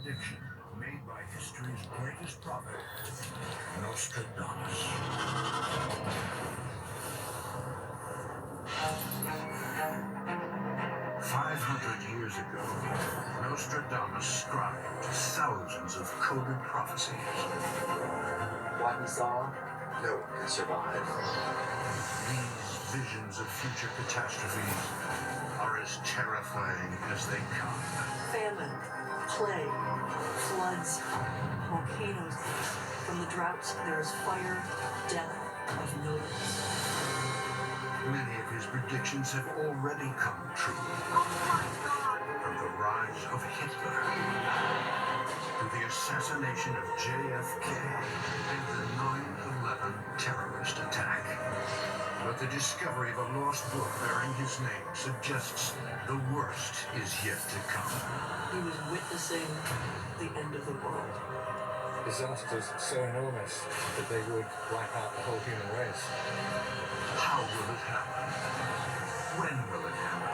prediction made by history's greatest prophet, Nostradamus. 500 years ago, Nostradamus scribed thousands of coded prophecies. What he saw, no one can survive. These visions of future catastrophes are as terrifying as they come. Famine, plague, floods, volcanoes. From the droughts, there is fire, death of millions. Many of his predictions have already come true. From the rise of Hitler to the assassination of JFK and the 9/11 terrorist attack. But the discovery of a lost book bearing his name suggests the worst is yet to come. He was witnessing the end of the world. Disasters so enormous that they would wipe out the whole human race. How will it happen? When will it happen?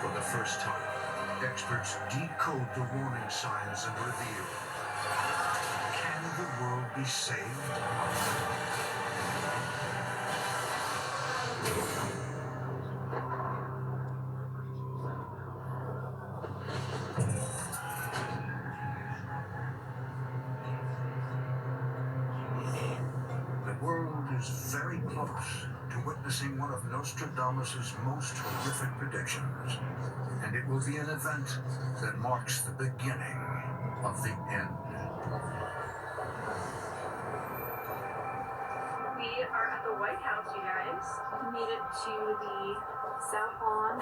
For the first time, experts decode the warning signs and reveal: can the world be saved? The world is very close to witnessing one of Nostradamus' most horrific predictions, and it will be an event that marks the beginning of the end. We are at the White House, you guys. We made it to the South Lawn.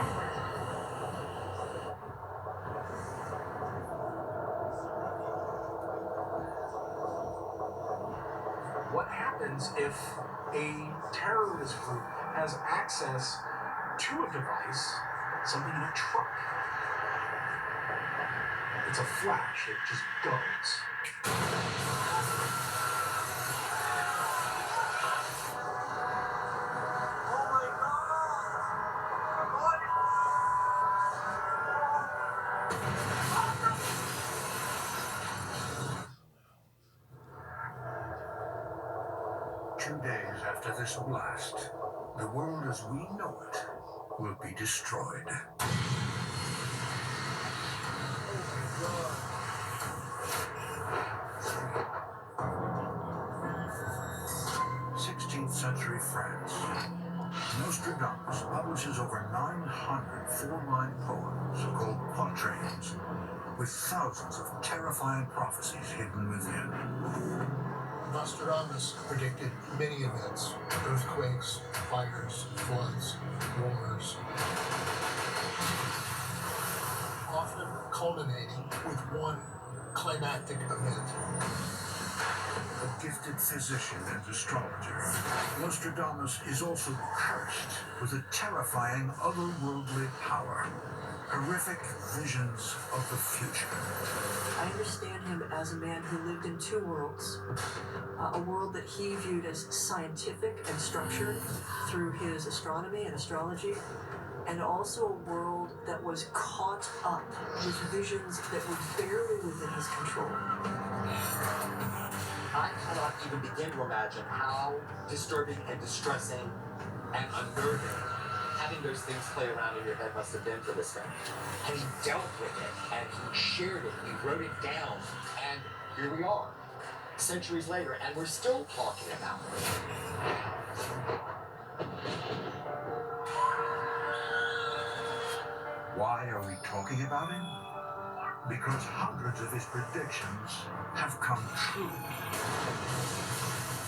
What happens if a terrorist group has access to a device, something in a truck? It's a flash, it just goes. Oh my God! 2 days after this blast, the world as we know it will be destroyed. 16th century France. Nostradamus publishes over 900 four-line poems called quatrains, with thousands of terrifying prophecies hidden within. Nostradamus predicted many events: earthquakes, fires, floods, wars, often culminating with one climactic event. A gifted physician and astrologer, Nostradamus is also cursed with a terrifying otherworldly power, horrific visions of the future. I understand him as a man who lived in two worlds. A world that he viewed as scientific and structured through his astronomy and astrology, and also a world that was caught up with visions that were barely within his control. I cannot even begin to imagine how disturbing and distressing and unnerving having those things play around in your head must have been for this man. And he dealt with it, and he shared it, he wrote it down, and here we are, centuries later, and we're still talking about it. Why are we talking about him? Because hundreds of his predictions have come true.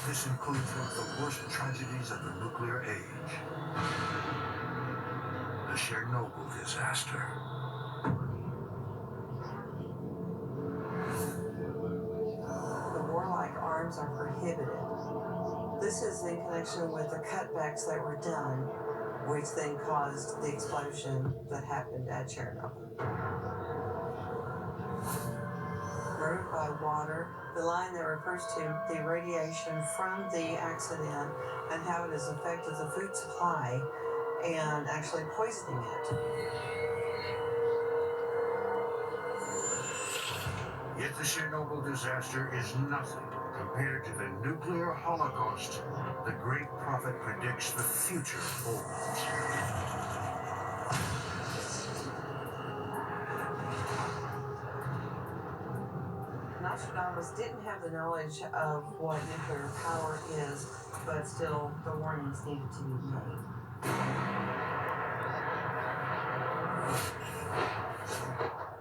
This includes one of the worst tragedies of the nuclear age, the Chernobyl disaster. The warlike arms are prohibited. This is in connection with the cutbacks that were done, which then caused the explosion that happened at Chernobyl. Murdered by water, the line that refers to the radiation from the accident and how it has affected the food supply and actually poisoning it. Yet the Chernobyl disaster is nothing compared to the nuclear holocaust the great prophet predicts the future holds. Nostradamus didn't have the knowledge of what nuclear power is, but still the warnings needed to be made.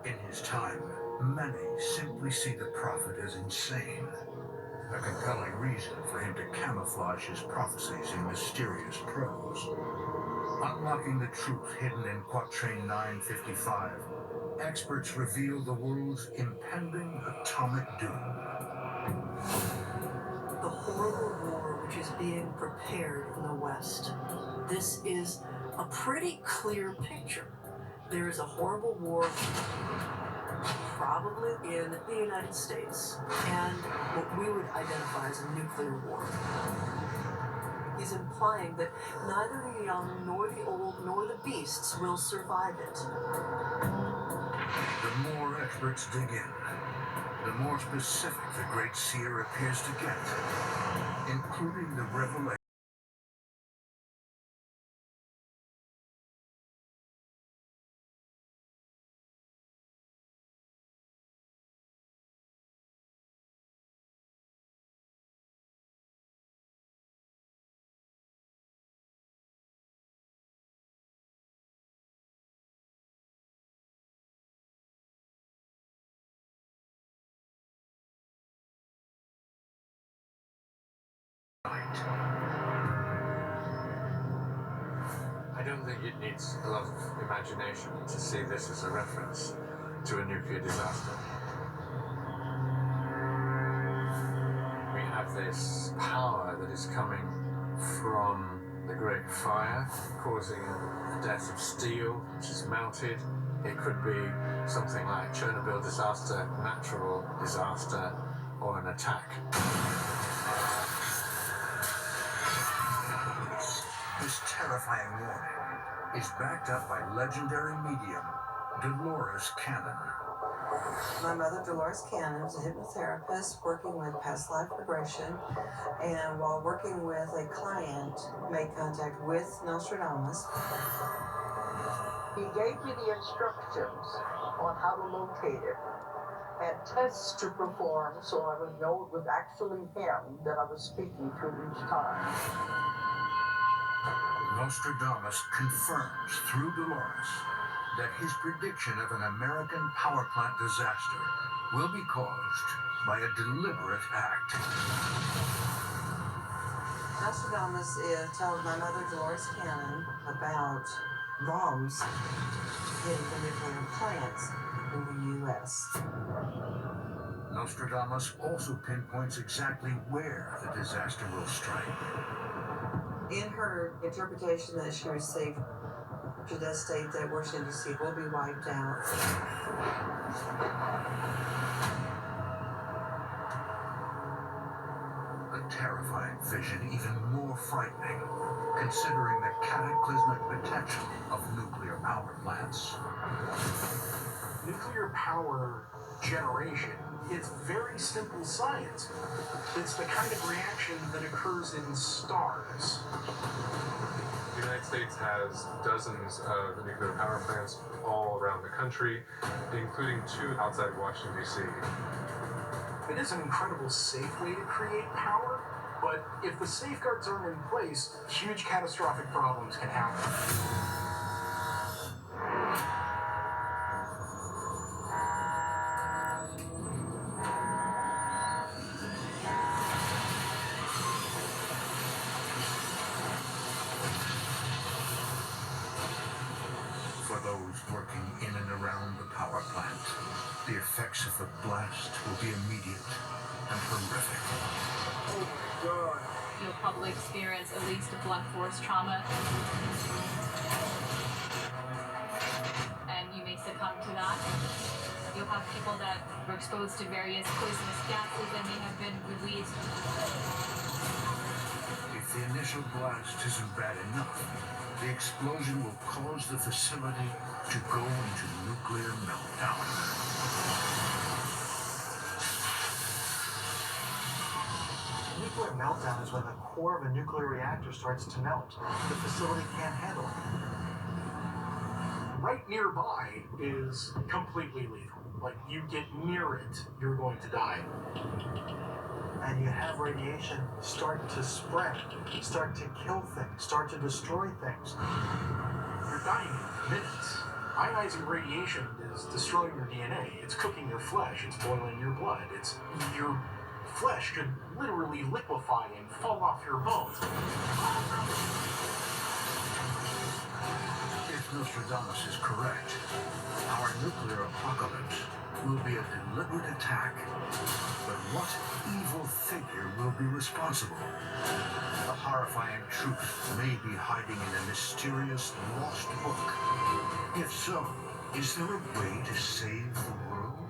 In his time, many simply see the prophet as insane. A compelling reason for him to camouflage his prophecies in mysterious prose. Unlocking the truth hidden in Quatrain 955, experts reveal the world's impending atomic doom. The horrible war which is being prepared in the West. This is a pretty clear picture. There is a horrible war, probably in the United States, and what we would identify as a nuclear war. He's implying that neither the young, nor the old, nor the beasts will survive it. The more experts dig in, the more specific the great seer appears to get, including the revelation. I don't think it needs a lot of imagination to see this as a reference to a nuclear disaster. We have this power that is coming from the Great Fire, causing the death of steel, which is melted. It could be something like Chernobyl disaster, natural disaster, or an attack. This terrifying warning is backed up by legendary medium Dolores Cannon. My mother, Dolores Cannon, is a hypnotherapist working with past life regression, and while working with a client, made contact with Nostradamus. He gave me the instructions on how to locate it and tests to perform so I would know it was actually him that I was speaking to each time. Nostradamus confirms through Dolores that his prediction of an American power plant disaster will be caused by a deliberate act. Nostradamus tells my mother, Dolores Cannon, about bombs hitting the nuclear plants in the U.S. Nostradamus also pinpoints exactly where the disaster will strike. In her interpretation that she received, she does state that Washington, D.C. will be wiped out. A terrifying vision, even more frightening, considering the cataclysmic potential of nuclear power plants. Nuclear power generation is very simple science. It's the kind of reaction that occurs in stars. The United States has dozens of nuclear power plants all around the country, including 2 outside Washington, D.C. It is an incredible safe way to create power, but if the safeguards aren't in place, huge catastrophic problems can happen. For those working in and around the power plant, the effects of the blast will be immediate and horrific. Oh my God. You'll probably experience at least a blunt force trauma. And you may succumb to that. You'll have people that were exposed to various poisonous gases and may have been released. If the initial blast isn't bad enough, the explosion will cause the facility to go into nuclear meltdown. nuclear meltdown is when the core of a nuclear reactor starts to melt. The facility can't handle it. Right nearby is completely lethal. Like, you get near it, you're going to die. And you have radiation start to spread, start to kill things, start to destroy things. You're dying in minutes. Ionizing radiation is destroying your DNA. It's cooking your flesh. It's boiling your blood. Your flesh could literally liquefy and fall off your bones. If Nostradamus is correct, our nuclear apocalypse will be a deliberate attack. But what evil figure will be responsible? The horrifying truth may be hiding in a mysterious lost book. If so, is there a way to save the world?